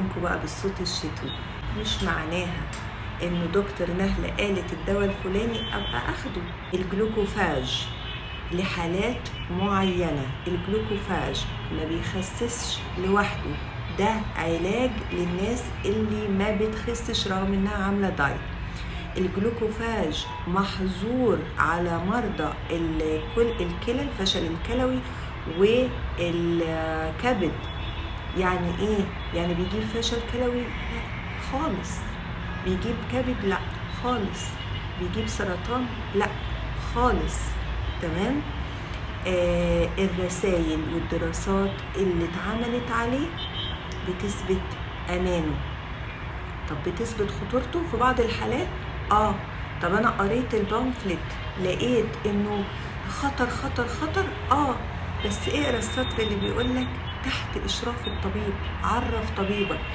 أكلمكم بقى بالصوت الشتوي. مش معناها إنه دكتور نهلة قالت الدواء الفلاني أبقى أخده. الجلوكوفاج لحالات معينة، الجلوكوفاج ما بيخسسش لوحده، ده علاج للناس اللي ما بتخسش رغم إنها عاملة دايت. الجلوكوفاج محظور على مرضى الكلى، الفشل الكلوي والكبد. يعني ايه؟ يعني بيجيب فشل كلوي؟ لا خالص. بيجيب كبد؟ لا خالص. بيجيب سرطان؟ لا خالص. تمام. الرسائل والدراسات اللي اتعملت عليه بتثبت امانه. طب بتثبت خطورته في بعض الحالات؟ طب انا قريت البامفلت لقيت انه خطر خطر خطر، بس اقرا السطر اللي بيقولك تحت اشراف الطبيب، عرف طبيبك.